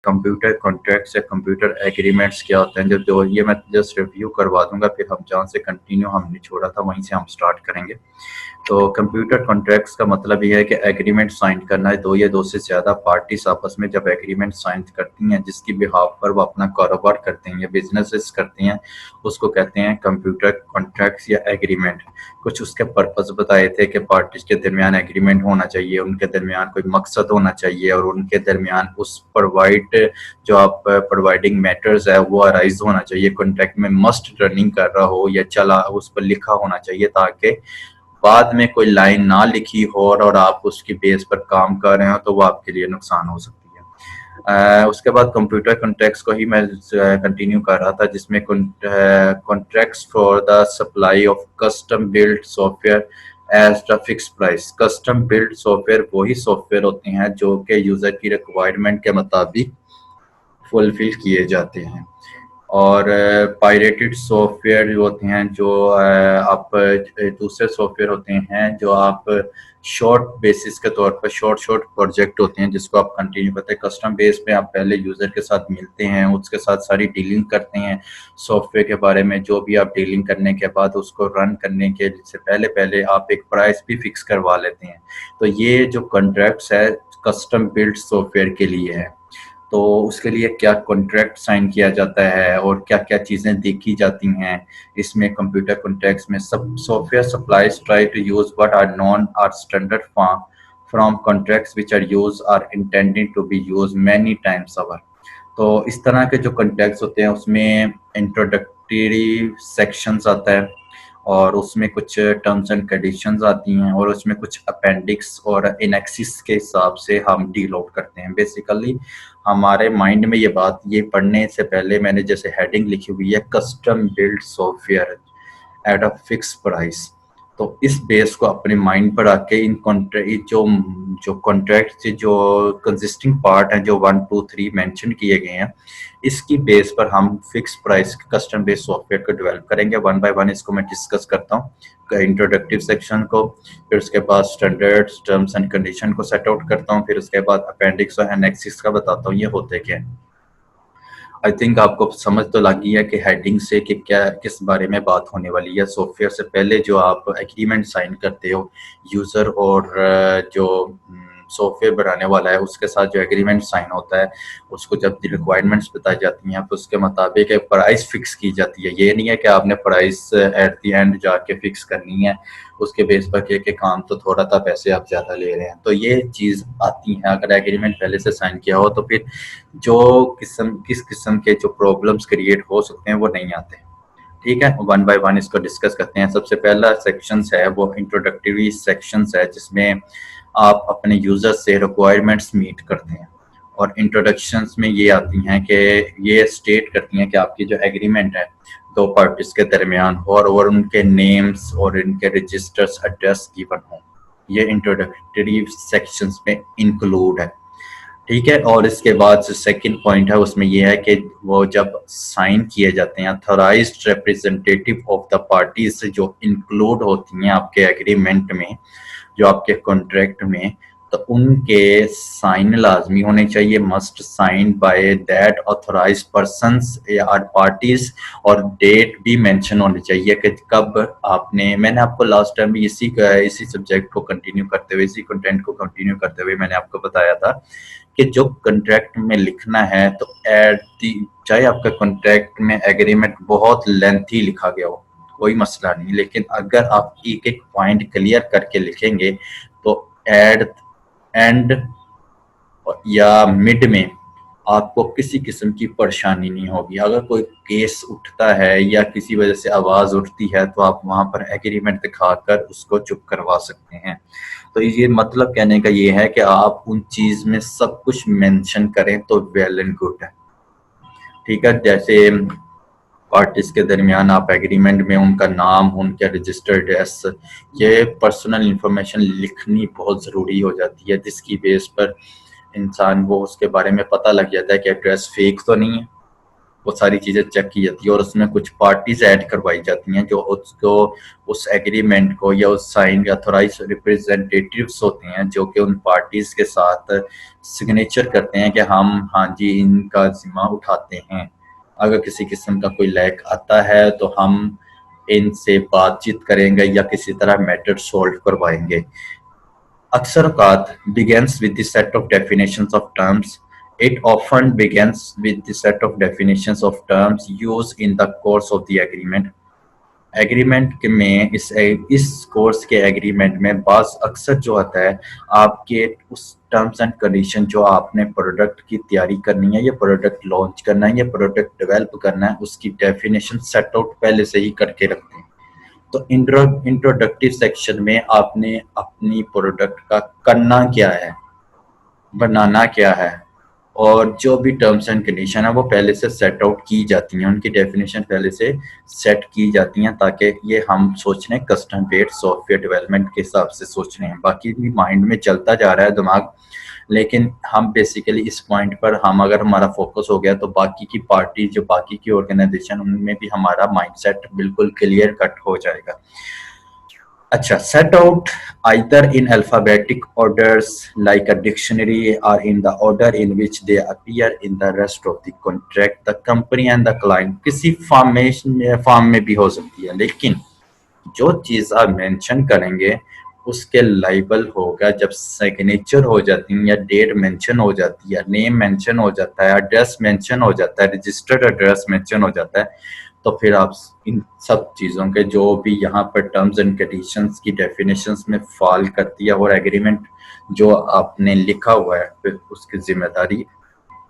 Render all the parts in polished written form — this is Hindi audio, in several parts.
कंप्यूटर कॉन्ट्रैक्ट्स या कंप्यूटर एग्रीमेंट्स क्या होते हैं। जो ये मैं जस्ट रिव्यू करवा दूंगा, फिर हम जहाँ से कंटिन्यू हमने छोड़ा था वहीं से हम स्टार्ट करेंगे। तो कंप्यूटर कॉन्ट्रैक्ट्स का मतलब ये है कि एग्रीमेंट साइन करना है। दो या दो से ज़्यादा पार्टीज आपस में जब एग्रीमेंट साइन करती हैं जिसकी बिहाफ पर वो अपना कारोबार करते हैं या बिजनेसेस करते हैं, उसको कहते हैं कंप्यूटर कॉन्ट्रैक्ट्स या एग्रीमेंट। कुछ उसके पर्पस बताए थे कि पार्टीज के दरमियान एग्रीमेंट होना चाहिए, उनके दरमियान कोई मकसद होना चाहिए और उनके दरमियान उस प्रोवाइड जो आप प्रोवाइडिंग मैटर्स है वो अराइज होना चाहिए। कॉन्ट्रैक्ट में मस्ट रनिंग कर रहा हो या चला उस पर लिखा होना चाहिए, ताकि बाद में कोई लाइन ना लिखी हो और आप उसकी बेस पर काम कर रहे हो तो वो आपके लिए नुकसान हो सकती है। उसके बाद कंप्यूटर कॉन्ट्रैक्ट्स को ही मैं कंटिन्यू कर रहा था, जिसमें contracts for the supply of custom build software as the fix price. Custom build software वही सॉफ्टवेयर होते हैं जो कि यूज़र की रिक्वायरमेंट के मुताबिक फुलफिल किए जाते हैं। और पायरेटेड सॉफ्टवेयर जो होते हैं, जो आप दूसरे सॉफ्टवेयर होते हैं जो आप शॉर्ट बेसिस के तौर पर शॉर्ट प्रोजेक्ट होते हैं जिसको आप कंटिन्यू करते हैं। कस्टम बेस पे आप पहले यूज़र के साथ मिलते हैं, उसके साथ सारी डीलिंग करते हैं सॉफ्टवेयर के बारे में। जो भी आप डीलिंग करने के बाद उसको रन करने के से पहले पहले आप एक प्राइस भी फिक्स करवा लेते हैं। तो ये जो कॉन्ट्रैक्ट्स है कस्टम बिल्ड सॉफ्टवेयर के लिए है। तो उसके लिए क्या कॉन्ट्रैक्ट साइन किया जाता है और क्या क्या चीज़ें देखी जाती हैं इसमें कंप्यूटर कॉन्ट्रैक्ट्स में। सब software supplies try to use what are known are standard form from contracts which are use are intended to be use many times over. तो इस तरह के जो कॉन्ट्रैक्ट्स होते हैं उसमें इंट्रोडक्टरी सेक्शंस आता है और उसमें कुछ टर्म्स एंड कंडीशंस आती हैं और उसमें कुछ अपेंडिक्स और इनेक्सिस के हिसाब से हम डील आउट करते हैं। बेसिकली हमारे माइंड में ये पढ़ने से पहले मैंने जैसे हेडिंग लिखी हुई है custom build software at a fix price. तो इस बेस को अपने माइंड पर आके इन कॉन्ट्रैक्ट जो कॉन्ट्रैक्ट से जो कंसिस्टिंग पार्ट हैं जो 1 2 3 मेंशन किए गए हैं, इसकी बेस पर हम fix price custom based software को डेवलप करेंगे। वन बाय वन इसको मैं डिस्कस करता हूँ। इंट्रोडक्टिव सेक्शन को, फिर उसके बाद स्टैंडर्ड्स टर्म्स एंड कंडीशन को सेट आउट करता हूँ, फिर उसके बाद अपेंडिक्स और एनेक्सिस का बताता हूँ ये होते क्या है। आई थिंक आपको समझ तो लगी है कि हेडिंग से कि क्या किस बारे में बात होने वाली है। सॉफ्टवेयर से पहले जो आप एग्रीमेंट साइन करते हो यूज़र और जो सॉफ्टवेयर बनाने वाला है उसके साथ जो एग्रीमेंट साइन होता है, उसको जब रिक्वायरमेंट्स बताई जाती हैं तो उसके मुताबिक एक प्राइस फिक्स की जाती है। ये नहीं है कि आपने प्राइस एट द एंड जाके फिक्स करनी है उसके बेस पर के काम तो थोड़ा था पैसे आप ज़्यादा ले रहे हैं। तो ये चीज़ आती है अगर एग्रीमेंट पहले से साइन किया हो, तो फिर जो किस किस्म के जो प्रॉब्लम्स क्रिएट हो सकते हैं वो नहीं आते। ठीक है, वन बाय वन इसको डिस्कस करते हैं। सबसे पहला सेक्शंस है वो इंट्रोडक्टरी सेक्शंस है, जिसमें आप अपने यूजर से रिक्वायरमेंट्स मीट करते हैं और इंट्रोडक्शंस में ये आती हैं कि ये स्टेट करती हैं कि आपकी जो एग्रीमेंट है दो पार्टीज के दरमियान और उनके नेम्स और इनके रजिस्टर्स एड्रेस गिवन हो, ये इंट्रोडक्टरी सेक्शंस में इंक्लूड है। ठीक है, और इसके बाद जो सेकंड पॉइंट है उसमें यह है कि वो जब साइन किए जाते हैं authorised representative of the parties जो इंक्लूड होती हैं आपके एग्रीमेंट में, जो आपके कॉन्ट्रैक्ट में, तो उनके साइन लाजमी होने चाहिए, must sign by that authorised persons या पार्टीज, और डेट भी मेंशन होनी चाहिए कि कब आपने। मैंने आपको लास्ट टाइम भी इसी सब्जेक्ट को कंटिन्यू करते हुए, इसी कंटेंट को कंटिन्यू करते हुए मैंने आपको बताया था कि जो कॉन्ट्रैक्ट में लिखना है तो चाहे आपका कॉन्ट्रैक्ट में एग्रीमेंट बहुत लेंथी लिखा गया हो कोई मसला नहीं, लेकिन अगर आप एक एक पॉइंट क्लियर करके लिखेंगे तो एट एंड या मिड में आपको किसी किस्म की परेशानी नहीं होगी। अगर कोई केस उठता है या किसी वजह से आवाज उठती है तो आप वहां पर एग्रीमेंट दिखाकर उसको चुप करवा सकते हैं। तो ये मतलब कहने का ये है कि आप उन चीज में सब कुछ मेंशन करें तो वेल एंड गुड है। ठीक है, जैसे पार्टीज के दरमियान आप एग्रीमेंट में उनका नाम, उनके रजिस्टर्ड एड्रेस, ये पर्सनल इंफॉर्मेशन लिखनी बहुत ज़रूरी हो जाती है, जिसकी बेस पर इंसान वो उसके बारे में पता लग जाता है कि एड्रेस फेक तो नहीं है, वो सारी चीज़ें चेक की जाती है और उसमें कुछ पार्टीज ऐड करवाई जाती हैं जो उसको उस एग्रीमेंट को या उस साइन अथोराइज रिप्रेजेंटेटिव्स होते हैं जो कि उन पार्टीज के साथ सिग्नेचर करते हैं कि हम हाँ जी इनका जिम्मा उठाते हैं। अगर किसी किस्म का कोई लैक आता है तो हम इनसे बातचीत करेंगे या किसी तरह मैटर सॉल्व करवाएंगे। अक्सर औकात begins with the set of definitions of terms. It often begins with the set of definitions of terms used in the course of the agreement. Agreement में इस कोर्स के एग्रीमेंट में बास अक्सर जो आता है आपके उस टर्म्स एंड कंडीशन जो आपने प्रोडक्ट की तैयारी करनी है या प्रोडक्ट लॉन्च करना है या प्रोडक्ट डेवलप करना है उसकी डेफिनेशन सेट आउट पहले से ही करके रखते हैं। तो इंट्रोडक्टिव सेक्शन में आपने अपनी प्रोडक्ट का करना क्या है, बनाना क्या है और जो भी टर्म्स एंड कंडीशन है वो पहले से सेट आउट की जाती हैं, उनकी डेफिनेशन पहले से सेट की जाती हैं ताकि ये हम सोच रहे हैं कस्टम मेड सॉफ्टवेयर डेवलपमेंट के हिसाब से सोच रहे हैं। बाकी भी माइंड में चलता जा रहा है दिमाग, लेकिन हम बेसिकली इस पॉइंट पर हम अगर हमारा फोकस हो गया तो बाकी की पार्टी जो बाकी की ऑर्गेनाइजेशन उनमें भी हमारा माइंडसेट बिल्कुल क्लियर कट हो जाएगा। अच्छा, set out either in alphabetic orders like a dictionary or in the order in which they appear in the rest of the contract. The company and the client किसी फॉर्म में भी हो सकती है, लेकिन जो चीज आप मेंशन करेंगे उसके लाइबल होगा जब सिग्नेचर हो जाती है या डेट मेंशन हो जाती है, नेम मेंशन हो जाता है, एड्रेस मेंशन हो जाता है, रजिस्टर्ड एड्रेस मेंशन हो जाता है, तो फिर आप इन सब चीज़ों के जो भी यहाँ पर टर्म्स एंड कंडीशंस की डेफिनेशंस में फॉल करती है और एग्रीमेंट जो आपने लिखा हुआ है फिर उसकी जिम्मेदारी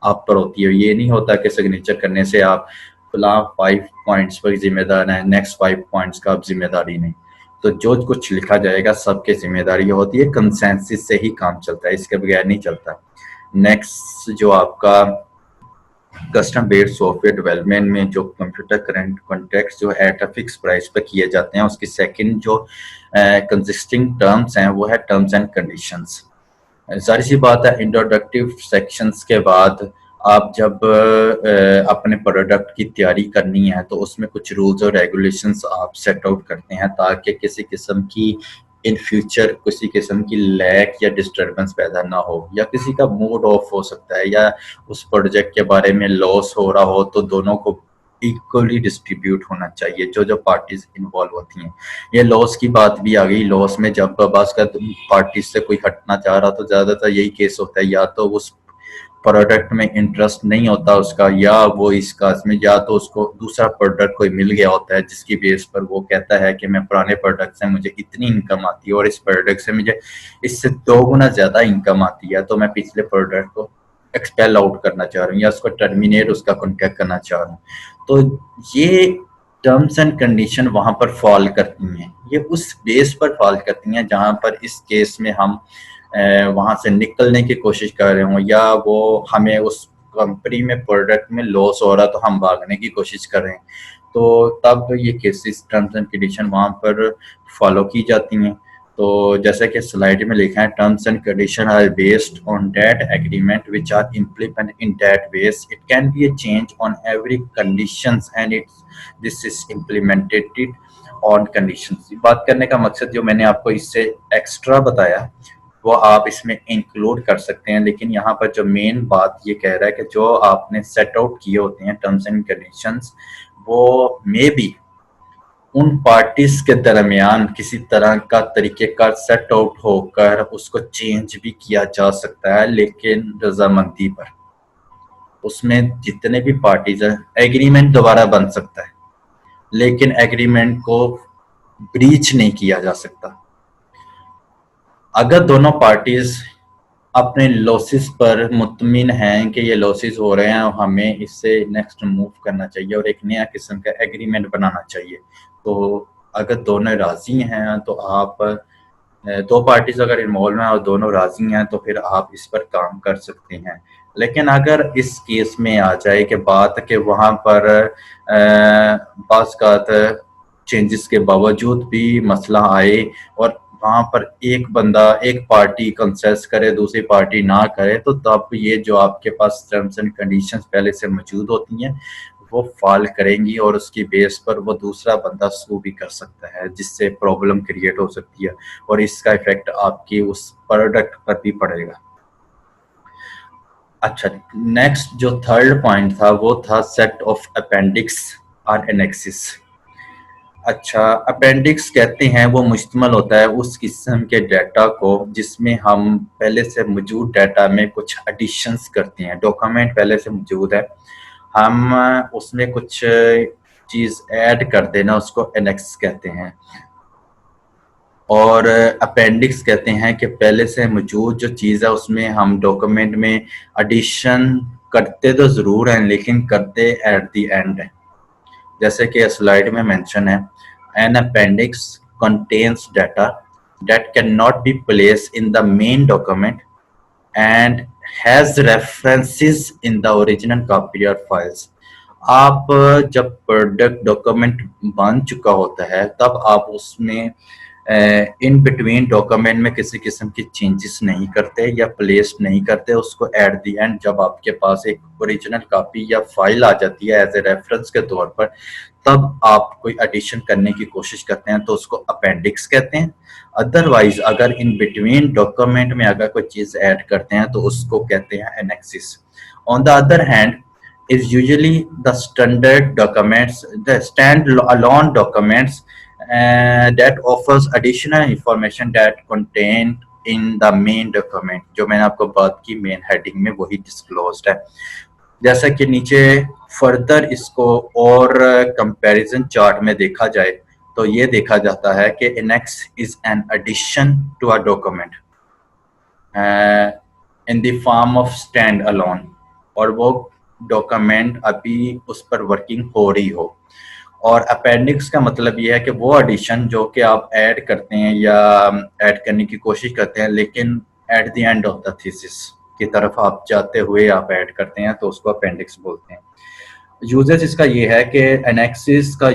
आप पर होती है। ये नहीं होता कि सिग्नेचर करने से आप फिलहाल 5 पॉइंट्स पर जिम्मेदार हैं, नेक्स्ट 5 पॉइंट्स का आप जिम्मेदारी नहीं। तो जो कुछ लिखा जाएगा सबके जिम्मेदारी होती है, कंसेंसस से ही काम चलता है, इसके बगैर नहीं चलता। नेक्स्ट जो आपका कस्टम बेस्ड सॉफ्टवेयर डेवलपमेंट में जो कंप्यूटर करंट कॉन्ट्रैक्ट्स जो एट अ फिक्स प्राइस पर किए जाते हैं उसकी सेकंड जो कंसिस्टिंग टर्म्स हैं वो है टर्म्स एंड कंडीशंस। जाहिर सी बात है इंट्रोडक्टिव सेक्शंस के बाद आप जब अपने प्रोडक्ट की तैयारी करनी है तो उसमें कुछ रूल्स और रेगुलेशंस आप सेट आउट करते हैं ताकि किसी किस्म की इन फ्यूचर किसी किस्म की लैक या डिस्टर्बेंस पैदा ना हो या किसी का मूड ऑफ हो सकता है या उस प्रोजेक्ट के बारे में लॉस हो रहा हो तो दोनों को इक्वली डिस्ट्रीब्यूट होना चाहिए जो जो पार्टीज इन्वॉल्व होती हैं। ये लॉस की बात भी आ गई। लॉस में जब बास का पार्टीज से कोई हटना चाह रहा तो ज्यादातर यही केस होता है, या तो उस प्रोडक्ट में इंटरेस्ट नहीं होता उसका या वो इसका इसमें या तो उसको दूसरा प्रोडक्ट कोई मिल गया होता है जिसकी बेस पर वो कहता है कि मैं पुराने प्रोडक्ट से मुझे इतनी इनकम आती है और इस प्रोडक्ट से मुझे इससे 2 गुना ज्यादा इनकम आती है तो मैं पिछले प्रोडक्ट को एक्सपेल आउट करना चाह रहा हूँ या उसको टर्मिनेट उसका कॉन्ट्रैक्ट करना चाह रहा हूँ। तो ये टर्म्स एंड कंडीशन वहां पर फॉल करती हैं, ये उस बेस पर फॉल करती हैं जहां पर इस केस में हम वहां से निकलने की कोशिश कर रहे हो या वो हमें उस कंपनी में प्रोडक्ट में लॉस हो रहा तो हम भागने की कोशिश कर रहे हैं, तो तब ये केसेस टर्म्स एंड कंडीशन वहां पर फॉलो की जाती हैं। तो जैसे कि स्लाइड में लिखा है terms and condition are based on that agreement which are implement in that ways it can be a change on every conditions and it's this is implemented on conditions. बात करने का मकसद जो मैंने आपको इससे एक्स्ट्रा बताया वो आप इसमें इंक्लूड कर सकते हैं, लेकिन यहाँ पर जो मेन बात ये कह रहा है कि जो आपने सेट आउट किए होते हैं टर्म्स एंड कंडीशंस वो मे बी उन पार्टीज के दरमियान किसी तरह का तरीकेकार सेट आउट होकर उसको चेंज भी किया जा सकता है, लेकिन रजामंदी पर। उसमें जितने भी पार्टीज हैं एग्रीमेंट दोबारा बन सकता है लेकिन एग्रीमेंट को ब्रीच नहीं किया जा सकता। अगर दोनों पार्टीज अपने लॉसेस पर मुतमिन हैं कि ये लॉसेस हो रहे हैं और हमें इससे नेक्स्ट मूव करना चाहिए और एक नया किस्म का एग्रीमेंट बनाना चाहिए, तो अगर दोनों राजी हैं तो आप 2 पार्टीज अगर इन्वॉल्व हैं और दोनों राजी हैं तो फिर आप इस पर काम कर सकते हैं। लेकिन अगर इस केस में आ जाए कि बात के वहाँ पर बास का चेंजेस के बावजूद भी मसला आए और वहां पर एक बंदा एक पार्टी कंसेस करे दूसरी पार्टी ना करे, तो तब ये जो आपके पास टर्म्स एंड कंडीशंस पहले से मौजूद होती हैं वो फॉल करेंगी और उसकी बेस पर वो दूसरा बंदा सू भी कर सकता है, जिससे प्रॉब्लम क्रिएट हो सकती है और इसका इफेक्ट आपकी उस प्रोडक्ट पर भी पड़ेगा। अच्छा, नेक्स्ट जो थर्ड पॉइंट था वो था सेट ऑफ अपेंडिक्स और एनेक्सिस। अच्छा, अपेंडिक्स कहते हैं वो मुश्तमिल होता है उस किस्म के डाटा को जिसमें हम पहले से मौजूद डाटा में कुछ एडिशंस करते हैं। डॉक्यूमेंट पहले से मौजूद है, हम उसमें कुछ चीज़ ऐड कर देना, उसको एनेक्स कहते हैं। और अपेंडिक्स कहते हैं कि पहले से मौजूद जो चीज़ है उसमें हम डॉक्यूमेंट में एडिशन करते तो ज़रूर हैं लेकिन करते एट द एंड है। जैसे कि स्लाइड में मेंशन है, an appendix contains data that cannot be placed in the main document and has references in the original copy or files। आप जब प्रोडक्ट डॉक्यूमेंट बन चुका होता है तब आप उसमें इन बिटवीन डॉक्यूमेंट में किसी किस्म की चेंजेस नहीं करते या प्लेस नहीं करते उसको एट द एंड। जब आपके पास एक ओरिजिनल कॉपी या फाइल आ जाती है एज ए रेफरेंस के तौर पर, तब आप कोई एडिशन करने की कोशिश करते हैं तो उसको अपेंडिक्स कहते हैं। अदरवाइज अगर इन बिटवीन डॉक्यूमेंट में अगर कोई चीज ऐड करते हैं तो उसको कहते हैं annexes. On the other hand is usually the standard documents, the stand-alone documents that offers additional information that contained in the main document। जो मैंने आपको बात की मेन हेडिंग में वही डिस्क्लोज्ड है। जैसा कि नीचे फर्दर इसको और कंपैरिजन चार्ट में देखा जाए तो ये देखा जाता है कि annex is an addition to a document in the form of stand alone, और वो डॉक्यूमेंट अभी उस पर वर्किंग हो रही हो। और अपेंडिक्स का मतलब ये है कि वो एडिशन जो कि आप ऐड करते हैं या ऐड करने की कोशिश करते हैं लेकिन at the end of the thesis की तरफ आप जाते हुए आप ऐड करते हैं तो उसको अपेंडिक्स बोलते हैं। यूजेस इसका ये है कि एनेक्सिस का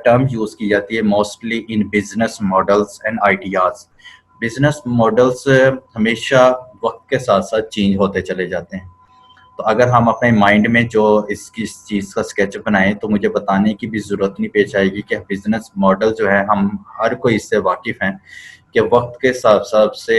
टर्म यूज की जाती है mostly in business models and ideas. Business models हमेशा वक्त के साथ साथ चेंज होते चले जाते हैं, तो अगर हम अपने माइंड में जो इस चीज़ का स्केच बनाएं तो मुझे बताने की भी ज़रूरत नहीं पेश आएगी कि बिजनेस मॉडल जो है हम हर कोई इससे वाकिफ़ हैं कि वक्त के हिसाब से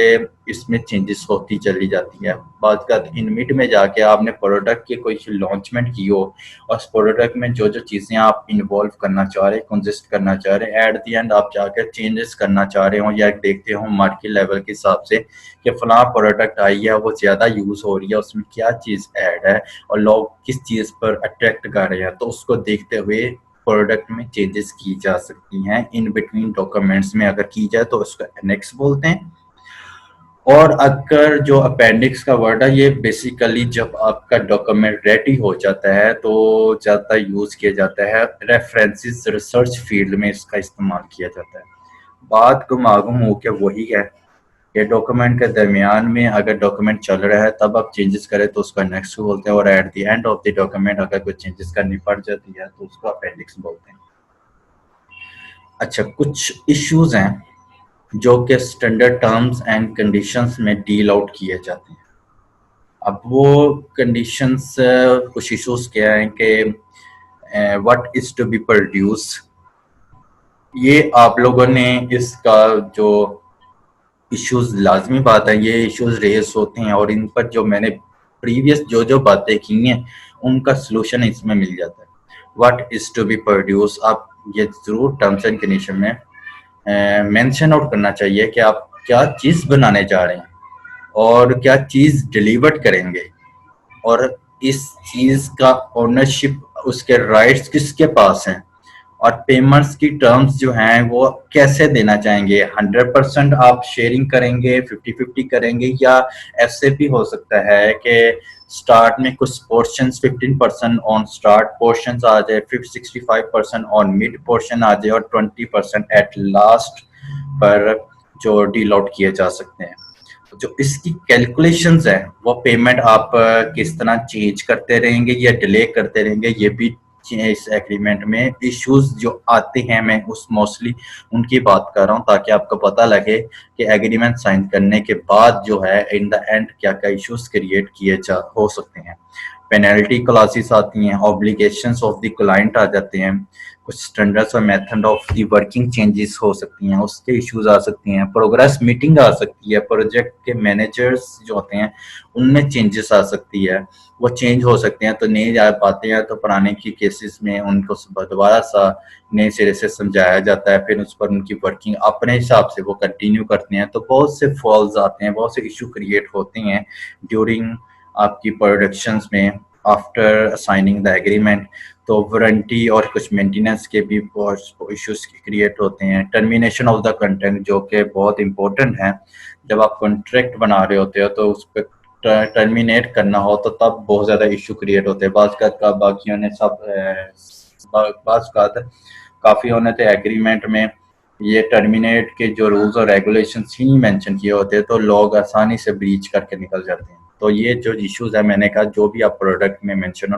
इसमें चेंजेस होती चली जाती है। बाद का इन मिड में जाके आपने प्रोडक्ट की कोई लॉन्चमेंट की हो और उस प्रोडक्ट में जो जो चीज़ें आप इन्वॉल्व करना चाह रहे हैं, कंजिस्ट करना चाह रहे हैं, एट द एंड आप जाकर चेंजेस करना चाह रहे हो या देखते हो मार्केट लेवल के हिसाब से कि फलां प्रोडक्ट आई है वो ज़्यादा यूज़ हो रही है, उसमें क्या चीज़ ऐड है और लोग किस चीज़ पर अट्रैक्ट कर रहे हैं, तो उसको देखते हुए प्रोडक्ट में चेंजेस की जा सकती हैं। इन बिटवीन डॉक्यूमेंट्स में अगर की जाए तो उसको एनेक्स बोलते हैं। और अगर जो अपेंडिक्स का वर्ड है ये बेसिकली जब आपका डॉक्यूमेंट रेडी हो जाता है तो ज़्यादा यूज़ किया जाता है रेफरेंसेस रिसर्च फील्ड में इसका इस्तेमाल किया जाता है। बात गुमागुम हो के वही है कि डॉक्यूमेंट के दरमियान में अगर डॉक्यूमेंट चल रहा है तब आप चेंजेस करें तो उसको नेक्स्ट बोलते हैं, और at the end of the document अगर कोई चेंजेस करनी पड़ जाती है तो उसको अपेंडिक्स बोलते हैं। अच्छा, कुछ इश्यूज हैं जो कि स्टैंडर्ड टर्म्स एंड कंडीशंस में डील आउट किए जाते हैं। अब वो कंडीशंस कुछ इश्यूज क्या हैं कि what is to be produce, ये आप लोगों ने इसका जो इश्यूज, लाजमी बात है ये इश्यूज रेज होते हैं और इन पर जो मैंने प्रीवियस जो जो बातें की हैं उनका सलूशन इसमें मिल जाता है। What is to be produce, आप ये जरूर टर्म्स एंड कंडीशन में मेंशन आउट करना चाहिए कि आप क्या चीज़ बनाने जा रहे हैं और क्या चीज़ डिलीवर करेंगे और इस चीज़ का ओनरशिप, उसके राइट्स किसके पास हैं और पेमेंट्स की टर्म्स जो हैं वो कैसे देना चाहेंगे। 100% आप शेयरिंग करेंगे, 50-50 करेंगे, या ऐसे भी हो सकता है कि स्टार्ट में कुछ पोर्शंस 15% ऑन स्टार्ट पोर्शंस आ जाए, फिर 65% ऑन मिड पोर्शन आ जाए और 20% एट लास्ट पर जो डील आउट किए जा सकते हैं। जो इसकी कैलकुलेशंस है वो पेमेंट आप किस तरह चेंज करते रहेंगे या डिले करते रहेंगे, ये भी इस एग्रीमेंट में इश्यूज जो आते हैं मैं उस मोस्टली उनकी बात कर रहा हूँ ताकि आपको पता लगे कि एग्रीमेंट साइन करने के बाद जो है इन द एंड क्या क्या इश्यूज क्रिएट किए जा हो सकते हैं। पेनल्टी क्लासेस आती हैं, ऑब्लिगेशंस ऑफ द क्लाइंट आ जाते हैं, कुछ स्टैंडर्ड्स और method of the working changes हो सकती हैं, उसके इश्यूज आ सकती हैं, प्रोग्रेस मीटिंग आ सकती है, प्रोजेक्ट के मैनेजर्स जो होते हैं उनमें चेंजेस आ सकती है, वो चेंज हो सकते हैं तो नहीं जा पाते हैं तो पुराने की केसेस में उनको दोबारा सा नए सिरे से समझाया जाता है, फिर उस पर उनकी वर्किंग अपने हिसाब से वो कंटिन्यू करते हैं। तो बहुत से फॉल्स आते हैं, बहुत से इशू क्रिएट होते हैं ड्यूरिंग आपकी प्रोडक्शंस में आफ्टर असाइनिंग द एग्रीमेंट। तो वारंटी और कुछ मेंटेनेंस के भी बहुत इश्यूज क्रिएट होते हैं। टर्मिनेशन ऑफ द कंटेंट जो कि बहुत इंपॉर्टेंट है, जब आप कॉन्ट्रैक्ट बना रहे होते हो तो उस पर टर्मिनेट करना हो तो तब बहुत ज़्यादा इशू क्रिएट होते हैं। बाकियों ने सब काफ़ी होने थे एग्रीमेंट में ये टर्मिनेट के जो रूल्स और रेगुलेशंस ही नहीं मेंशन किए होते तो लोग आसानी से ब्रीच करके निकल जाते हैं। तो ये जो इश्यूज है मैंने कहा जो भी आप प्रोडक्ट में मेंशन